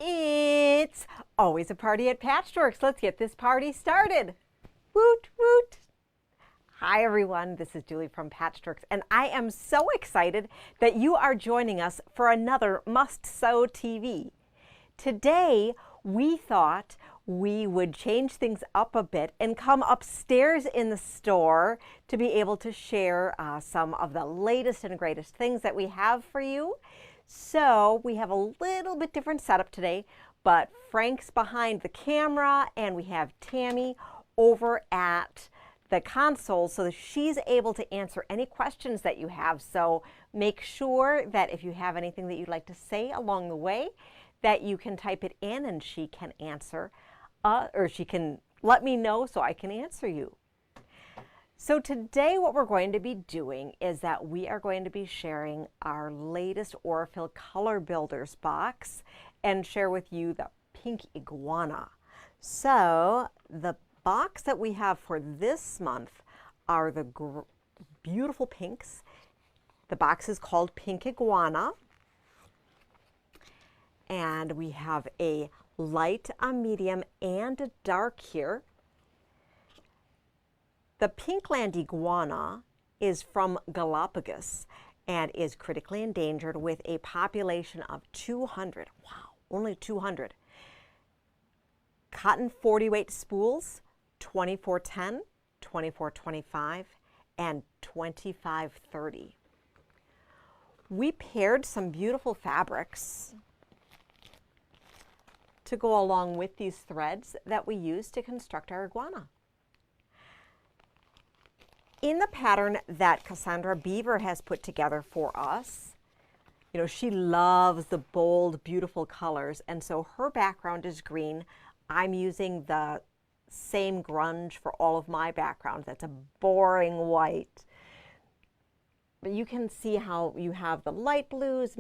It's always a party at Patchworks. Let's get this party started. Woot, woot. Hi, everyone. This is Julie from Patchworks, and I am so excited that you are joining us for another Must Sew TV. Today, we thought we would change things up a bit and come upstairs in the store to be able to share some of the latest and greatest things that we have for you. So we have a little bit different setup today, but Frank's behind the camera and we have Tammy over at the console so that she's able to answer any questions that you have. So make sure that if you have anything that you'd like to say along the way, that you can type it in and she can answer, or she can let me know so I can answer you. So today what we're going to be doing is that we are going to be sharing our latest Aurifil Color Builders box and share with you the Pink Iguana. So the box that we have for this month are the beautiful pinks. The box is called Pink Iguana. And we have a light, a medium, and a dark here. The Pink Land Iguana is from Galapagos and is critically endangered with a population of 200. Wow, only 200. Cotton 40 weight spools, 2410, 2425, and 2530. We paired some beautiful fabrics to go along with these threads that we use to construct our iguana. In the pattern that Cassandra Beaver has put together for us, you know, she loves the bold, beautiful colors, and so her background is green. I'm using the same grunge for all of my backgrounds. That's a boring white. But you can see how you have the light blues,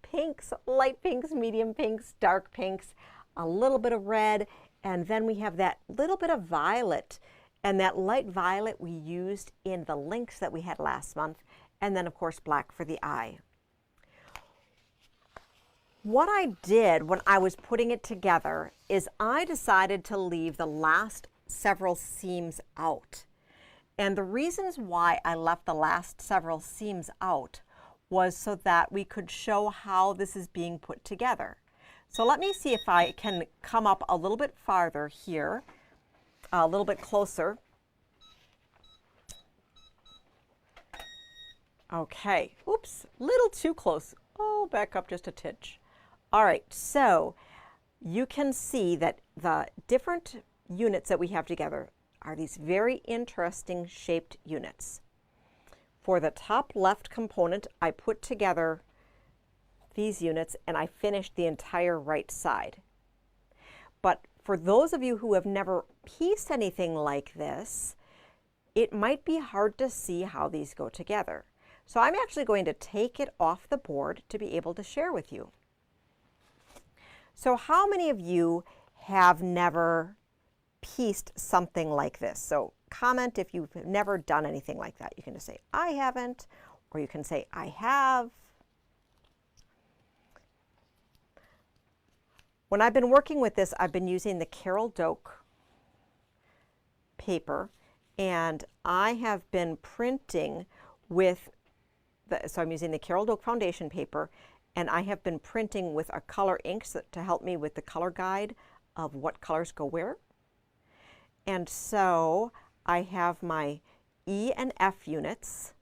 pinks, light pinks, medium pinks, dark pinks, a little bit of red, and then we have that little bit of violet. And that light violet we used in the links that we had last month, and then of course black for the eye. What I did when I was putting it together is I decided to leave the last several seams out. And the reasons why I left the last several seams out was so that we could show how this is being put together. So let me see if I can come up a little bit farther here. A little bit closer. Okay, oops, little too close. Oh, back up just a titch. All right, so you can see that the different units that we have together are these very interesting shaped units. For the top left component, I put together these units and I finished the entire right side. But for those of you who have never pieced anything like this, it might be hard to see how these go together. So I'm actually going to take it off the board to be able to share with you. So how many of you have never pieced something like this? So comment if you've never done anything like that. You can just say, I haven't, or you can say, I have. When I've been working with this, I've been using the Carol Doak paper, and I have been printing with so I'm using the Carol Doak foundation paper, and I have been printing with a color ink to help me with the color guide of what colors go where. And so I have my E and F units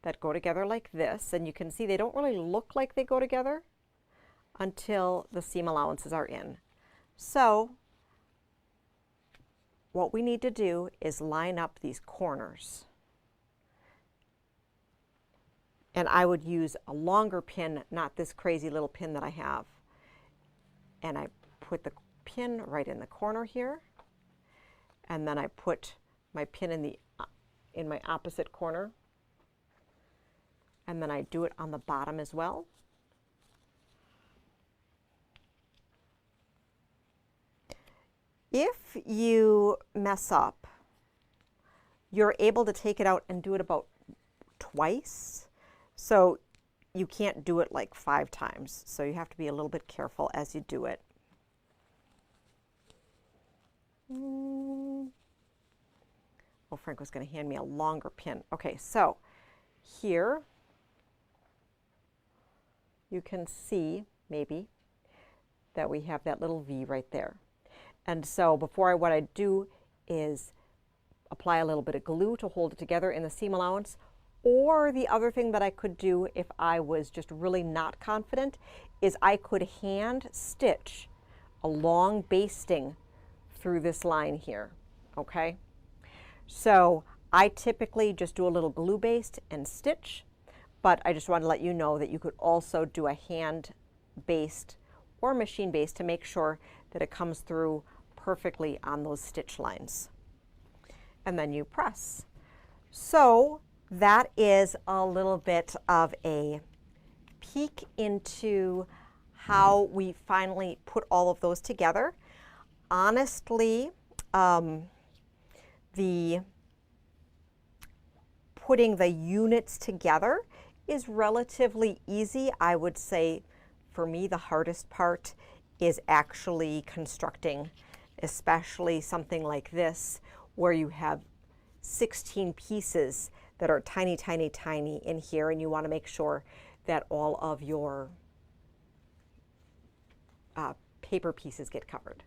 that go together like this, and you can see they don't really look like they go together until the seam allowances are in. So what we need to do is line up these corners. And I would use a longer pin, not this crazy little pin that I have. And I put the pin right in the corner here. And then I put my pin in my opposite corner. And then I do it on the bottom as well. If you mess up, you're able to take it out and do it about twice. So you can't do it like 5 times. So you have to be a little bit careful as you do it. Oh, Frank was going to hand me a longer pin. Okay, so here you can see maybe that we have that little V right there. And so what I do is apply a little bit of glue to hold it together in the seam allowance. Or the other thing that I could do if I was just really not confident is I could hand stitch a long basting through this line here, okay? So I typically just do a little glue baste and stitch, but I just want to let you know that you could also do a hand baste or machine baste to make sure that it comes through perfectly on those stitch lines. And then you press. So that is a little bit of a peek into how we finally put all of those together. Honestly, the putting the units together is relatively easy. I would say for me the hardest part is actually constructing, especially something like this where you have 16 pieces that are tiny, tiny, tiny in here, and you want to make sure that all of your paper pieces get covered.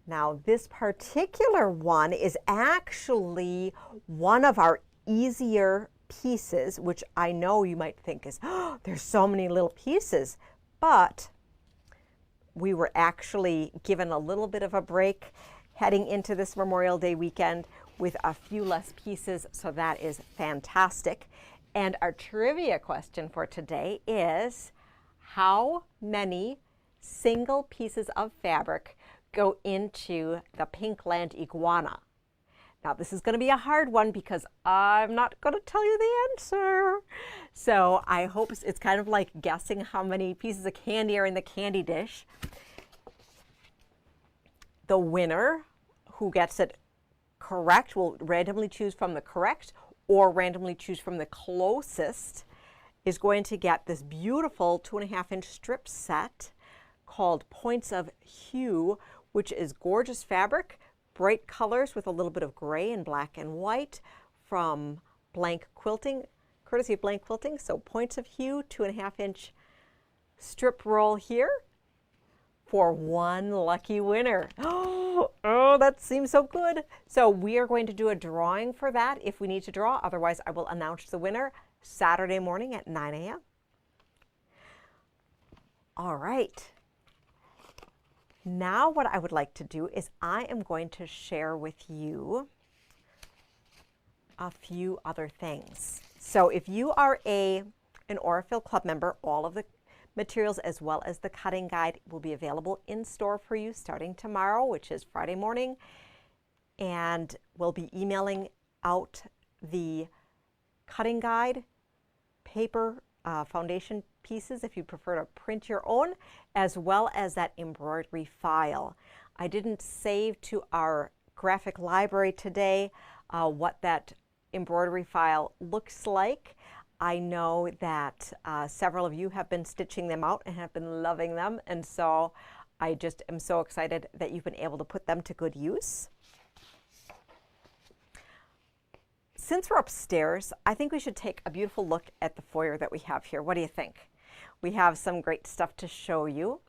Now this particular one is actually one of our easier pieces, which I know you might think is, oh, there's so many little pieces, but we were actually given a little bit of a break heading into this Memorial Day weekend with a few less pieces, so that is fantastic. And our trivia question for today is, how many single pieces of fabric go into the Pink Land Iguana? Now this is going to be a hard one because I'm not going to tell you the answer. So I hope it's kind of like guessing how many pieces of candy are in the candy dish. The winner who gets it correct will randomly choose from the correct or randomly choose from the closest is going to get this beautiful 2.5-inch strip set called Points of Hue, which is gorgeous fabric, bright colors with a little bit of gray and black and white from Blank Quilting, courtesy of Blank Quilting. So Points of Hue, 2.5-inch strip roll here for one lucky winner. Oh, that seems so good. So we are going to do a drawing for that if we need to draw. Otherwise, I will announce the winner Saturday morning at 9 a.m. All right. Now what I would like to do is I am going to share with you a few other things. So if you are an Aurifil Club member, all of the materials as well as the cutting guide will be available in store for you starting tomorrow, which is Friday morning. And we'll be emailing out the cutting guide, paper, foundation pieces if you prefer to print your own, as well as that embroidery file. I didn't save to our graphic library today what that embroidery file looks like. I know that several of you have been stitching them out and have been loving them, and so I just am so excited that you've been able to put them to good use. Since we're upstairs, I think we should take a beautiful look at the foyer that we have here. What do you think? We have some great stuff to show you.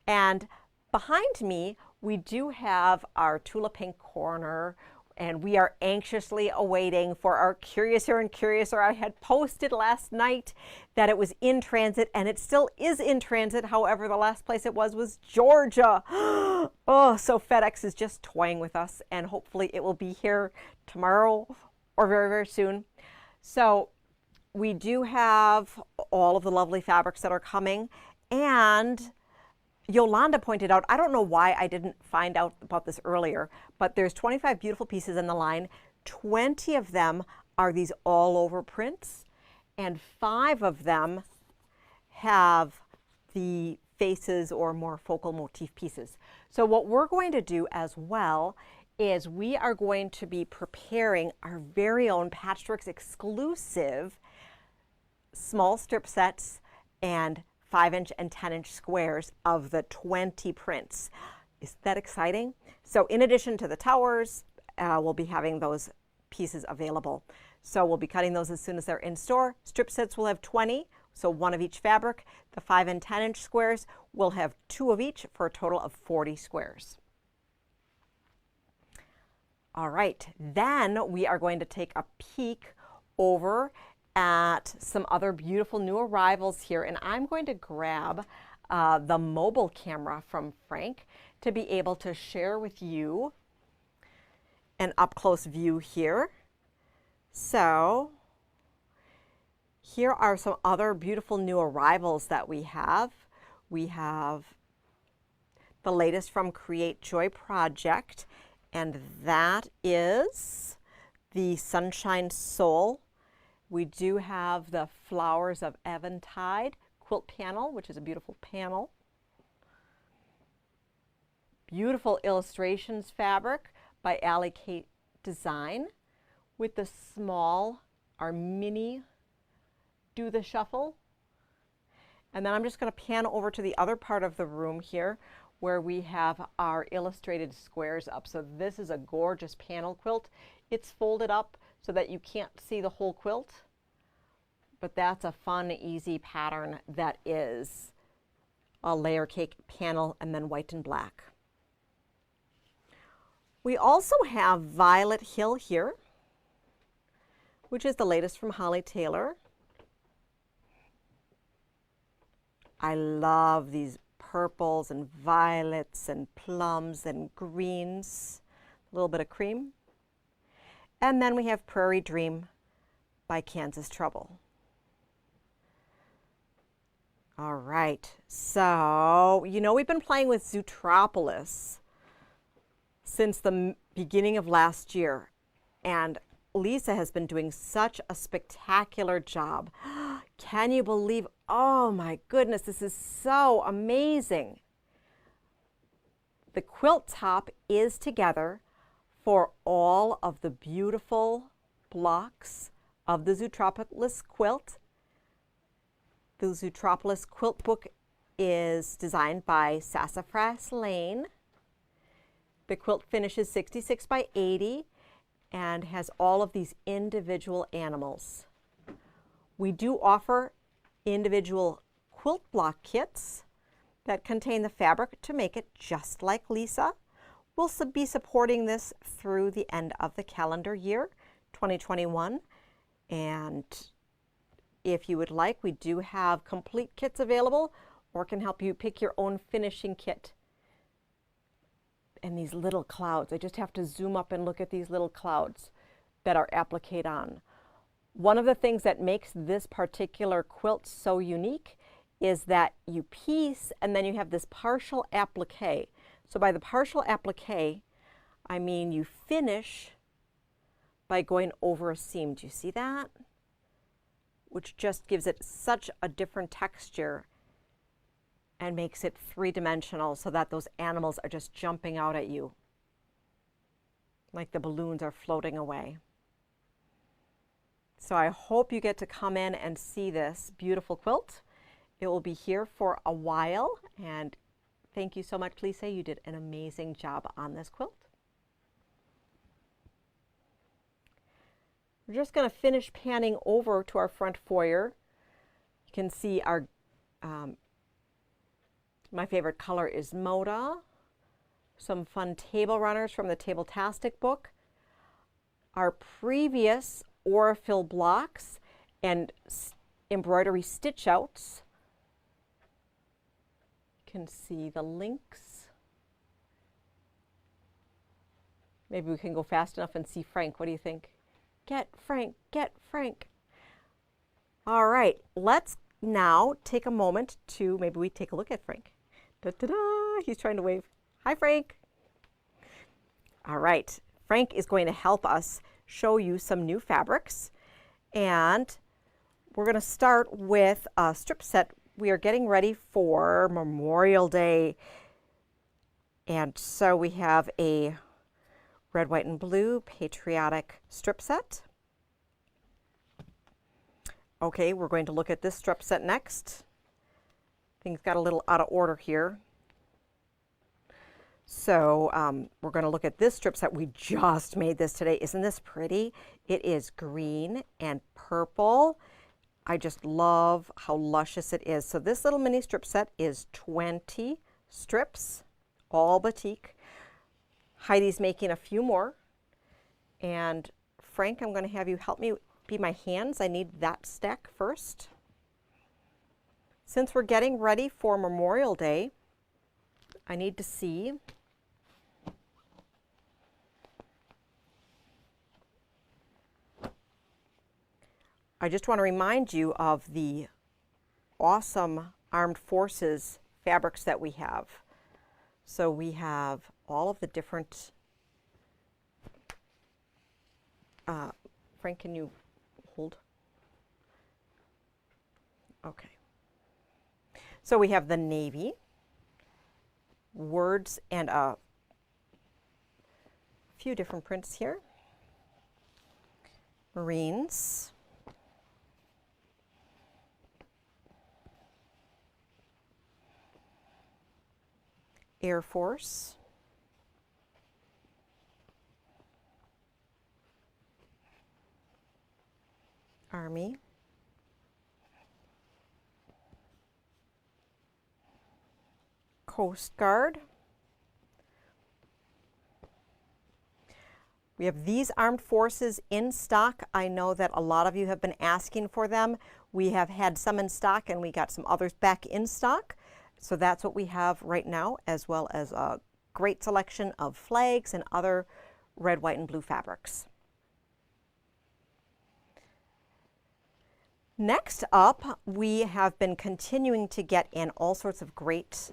And behind me, we do have our Tula Pink corner, and we are anxiously awaiting for our Curiouser and Curiouser. I had posted last night that it was in transit, and it still is in transit. However, the last place it was Georgia. Oh, so FedEx is just toying with us, and hopefully it will be here tomorrow or very, very soon. So we do have all of the lovely fabrics that are coming, and Yolanda pointed out, I don't know why I didn't find out about this earlier, but there's 25 beautiful pieces in the line. 20 of them are these all over prints, and 5 of them have the faces or more focal motif pieces. So what we're going to do as well is we are going to be preparing our very own Patchworks exclusive small strip sets and 5-inch and 10-inch squares of the 20 prints. Isn't that exciting? So in addition to the towers, we'll be having those pieces available. So we'll be cutting those as soon as they're in store. Strip sets will have 20, so 1 of each fabric. The 5 and 10-inch squares will have 2 of each for a total of 40 squares. All right, then we are going to take a peek over at some other beautiful new arrivals here, and I'm going to grab the mobile camera from Frank to be able to share with you an up-close view here. So here are some other beautiful new arrivals that we have. We have the latest from Create Joy Project, and that is the Sunshine Soul. We do have the Flowers of Eventide quilt panel, which is a beautiful panel. Beautiful illustrations fabric by Allie Kate Design with the small, our mini Do the Shuffle. And then I'm just going to pan over to the other part of the room here where we have our illustrated squares up. So this is a gorgeous panel quilt. It's folded up so that you can't see the whole quilt, but that's a fun, easy pattern that is a layer cake panel and then white and black. We also have Violet Hill here, which is the latest from Holly Taylor. I love these purples and violets and plums and greens, a little bit of cream. And then we have Prairie Dream by Kansas Trouble. All right, so you know we've been playing with Zootropolis since the beginning of last year, and Lisa has been doing such a spectacular job. Can you believe, oh my goodness, this is so amazing. The quilt top is together for all of the beautiful blocks of the Zootropolis quilt. The Zootropolis quilt book is designed by Sassafras Lane. The quilt finishes 66 by 80 and has all of these individual animals. We do offer individual quilt block kits that contain the fabric to make it just like Lisa. We'll be supporting this through the end of the calendar year, 2021. And if you would like, we do have complete kits available or can help you pick your own finishing kit. And these little clouds, I just have to zoom up and look at these little clouds that are appliqued on. One of the things that makes this particular quilt so unique is that you piece and then you have this partial applique. So by the partial applique, I mean you finish by going over a seam. Do you see that? Which just gives it such a different texture and makes it three-dimensional so that those animals are just jumping out at you like the balloons are floating away. So I hope you get to come in and see this beautiful quilt. It will be here for a while, and thank you so much, Lisa. You did an amazing job on this quilt. We're just going to finish panning over to our front foyer. You can see our, my favorite color is Moda. Some fun table runners from the Table-tastic book. Our previous Aurifil blocks and embroidery stitch outs. You can see the links. Maybe we can go fast enough and see Frank. What do you think? Get Frank, get Frank. All right, let's now take a moment to, maybe we take a look at Frank. Da-da-da, he's trying to wave. Hi, Frank. All right, Frank is going to help us show you some new fabrics. And we're going to start with a strip set. We are getting ready for Memorial Day. And so we have a Red, White, and Blue Patriotic Strip Set. Okay, we're going to look at this strip set next. Things got a little out of order here. So we're going to look at this strip set. We just made this today. Isn't this pretty? It is green and purple. I just love how luscious it is. So this little mini strip set is 20 strips, all batik. Heidi's making a few more. And Frank, I'm going to have you help me be my hands. I need that stack first. Since we're getting ready for Memorial Day, I need to see I just want to remind you of the awesome Armed Forces fabrics that we have. So we have all of the different, Frank, can you hold? Okay. So we have the navy, words, and a few different prints here. Marines. Air Force. Army. Coast Guard. We have these Armed Forces in stock. I know that a lot of you have been asking for them. We have had some in stock and we got some others back in stock. So that's what we have right now, as well as a great selection of flags and other red, white, and blue fabrics. Next up, we have been continuing to get in all sorts of great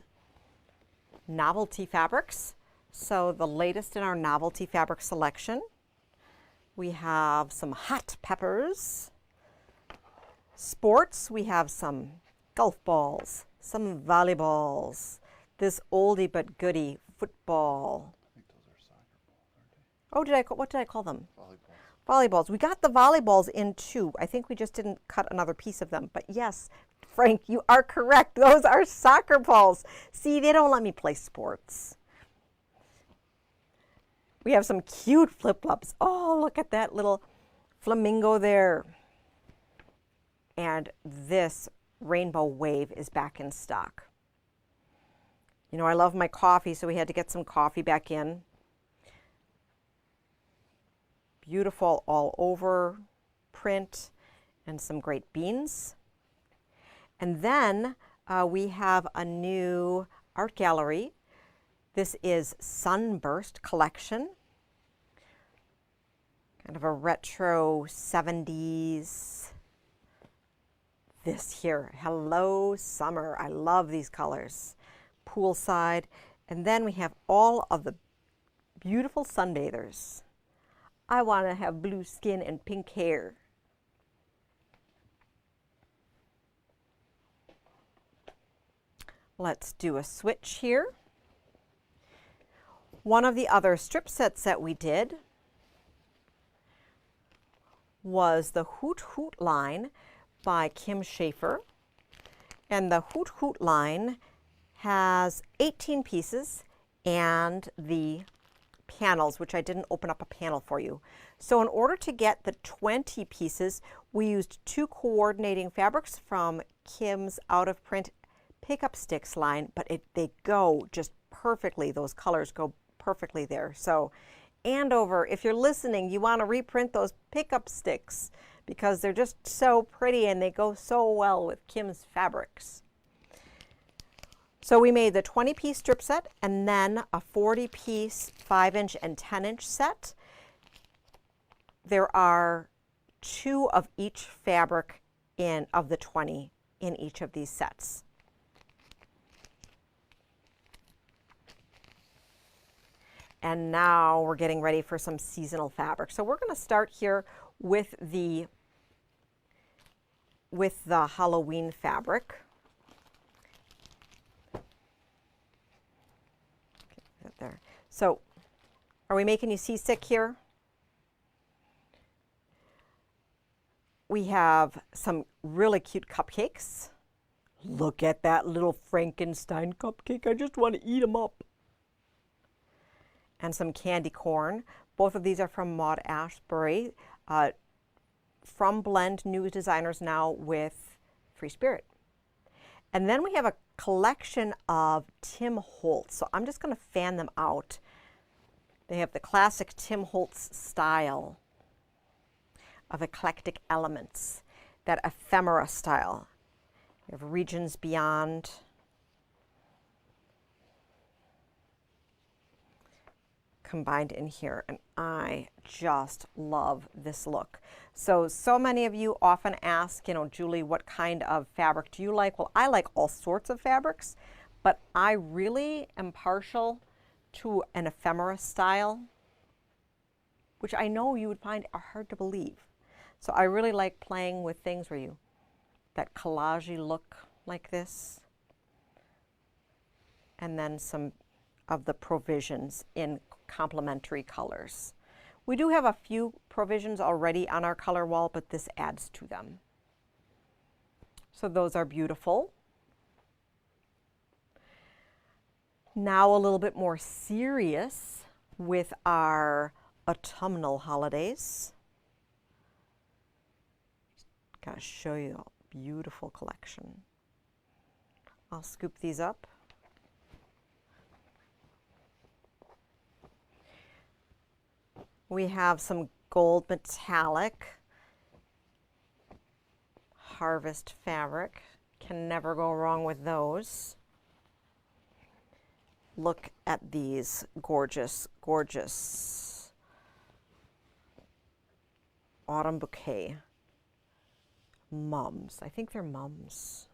novelty fabrics. So the latest in our novelty fabric selection, we have some hot peppers. Sports, we have some golf balls, some volleyballs, this oldie but goodie football. I think those are soccer balls, aren't they? Oh, what did I call them? Volleyballs. Volleyballs. We got the volleyballs in too. I think we just didn't cut another piece of them. But yes, Frank, you are correct. Those are soccer balls. See, they don't let me play sports. We have some cute flip-flops. Oh, look at that little flamingo there. And this rainbow wave is back in stock. You know, I love my coffee, so we had to get some coffee back in. Beautiful all over print and some great beans. And then we have a new art gallery. This is Sunburst Collection. Kind of a retro 70s. This here, Hello Summer. I love these colors. Poolside. And then we have all of the beautiful sunbathers. I want to have blue skin and pink hair. Let's do a switch here. One of the other strip sets that we did was the Hoot Hoot line by Kim Schaefer. And the Hoot Hoot line has 18 pieces and the panels, which I didn't open up a panel for you. So in order to get the 20 pieces, we used 2 coordinating fabrics from Kim's out of print pickup sticks line, but they go just perfectly. Those colors go perfectly there. So Andover, if you're listening, you want to reprint those pickup sticks because they're just so pretty and they go so well with Kim's fabrics. So we made the 20-piece strip set and then a 40-piece 5-inch and 10-inch set. There are 2 of each fabric of the 20 in each of these sets. And now we're getting ready for some seasonal fabric. So we're going to start here with the Halloween fabric. Okay, there. So Are we making you seasick here? We have some really cute cupcakes. Look at that little Frankenstein cupcake. I just want to eat them up. And some candy corn. Both of these are from Maud Ashbury. From Blend, new designers now with Free Spirit. And then we have a collection of Tim Holtz. So I'm just going to fan them out. They have the classic Tim Holtz style of eclectic elements, that ephemera style. You have Regions Beyond. Combined in here, and I just love this look. So many of you often ask, Julie, what kind of fabric do you like? Well, I like all sorts of fabrics, but I really am partial to an ephemera style, which I know you would find are hard to believe. So I really like playing with things where that collage-y look like this, and then some of the provisions in complementary colors. We do have a few provisions already on our color wall, but this adds to them. So those are beautiful. Now a little bit more serious with our autumnal holidays. Gotta show you a beautiful collection. I'll scoop these up. We have some gold metallic harvest fabric. Can never go wrong with those. Look at these gorgeous, gorgeous autumn bouquet mums. I think they're mums.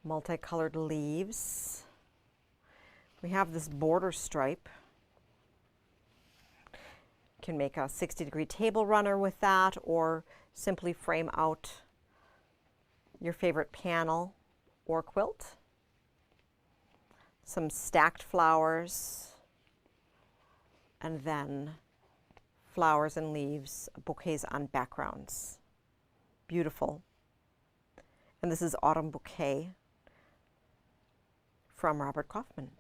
Multicolored leaves. We have this border stripe. Can make a 60-degree table runner with that, or simply frame out your favorite panel or quilt. Some stacked flowers, and then flowers and leaves, bouquets on backgrounds. Beautiful. And this is Autumn Bouquet from Robert Kaufman.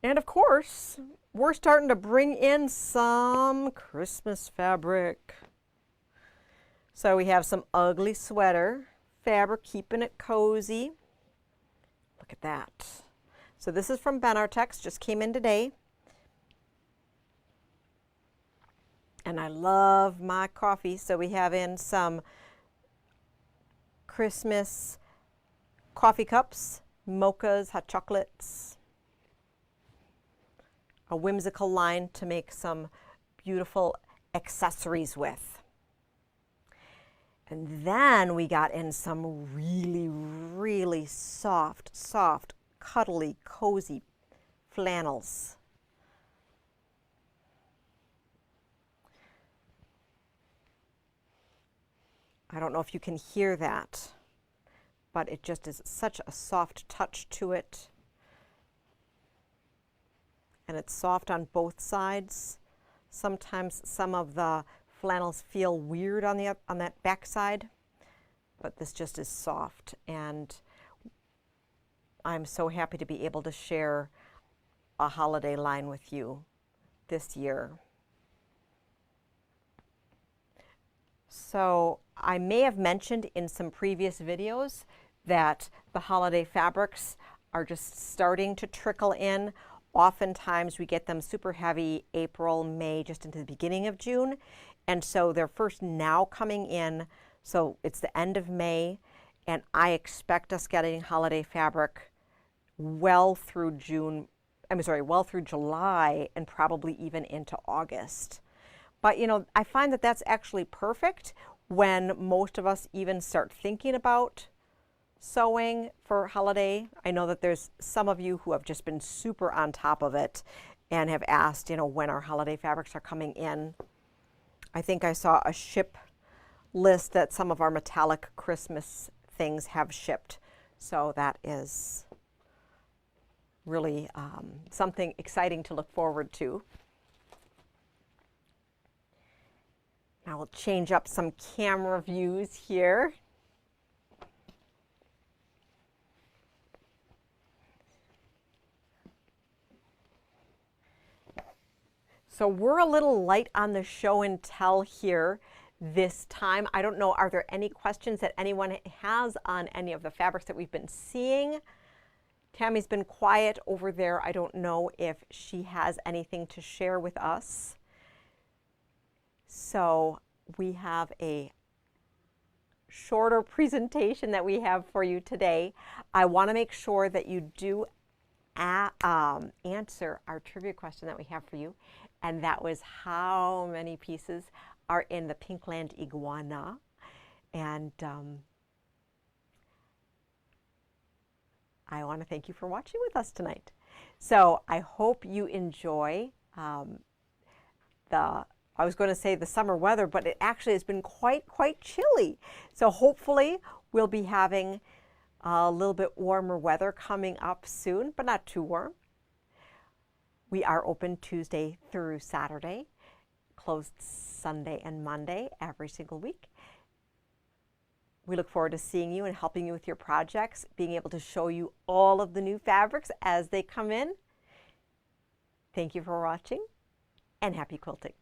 And of course, we're starting to bring in some Christmas fabric. So we have some ugly sweater fabric, keeping it cozy. Look at that. So this is from Benartex, just came in today. And I love my coffee, so we have in some Christmas coffee cups, mochas, hot chocolates. A whimsical line to make some beautiful accessories with. And then we got in some really, really soft, cuddly, cozy flannels. I don't know if you can hear that, but it just is such a soft touch to it. And it's soft on both sides. Sometimes some of the flannels feel weird on that back side, but this just is soft, and I'm so happy to be able to share a holiday line with you this year. So I may have mentioned in some previous videos that the holiday fabrics are just starting to trickle in. Oftentimes we get them super heavy April, May, just into the beginning of June. And so they're first now coming in. So it's the end of May, and I expect us getting holiday fabric well through July and probably even into August. But I find that that's actually perfect when most of us even start thinking about sewing for holiday. I know that there's some of you who have just been super on top of it and have asked, when our holiday fabrics are coming in. I think I saw a ship list that some of our metallic Christmas things have shipped. So that is really something exciting to look forward to. Now we'll change up some camera views here. So we're a little light on the show and tell here this time. I don't know, are there any questions that anyone has on any of the fabrics that we've been seeing? Tammy's been quiet over there. I don't know if she has anything to share with us. So we have a shorter presentation that we have for you today. I want to make sure that you do answer our trivia question that we have for you. And that was how many pieces are in the Pink Land Iguana. And I want to thank you for watching with us tonight. So I hope you enjoy I was going to say the summer weather, but it actually has been quite chilly. So hopefully we'll be having a little bit warmer weather coming up soon, but not too warm. We are open Tuesday through Saturday, closed Sunday and Monday every single week. We look forward to seeing you and helping you with your projects, being able to show you all of the new fabrics as they come in. Thank you for watching, and happy quilting.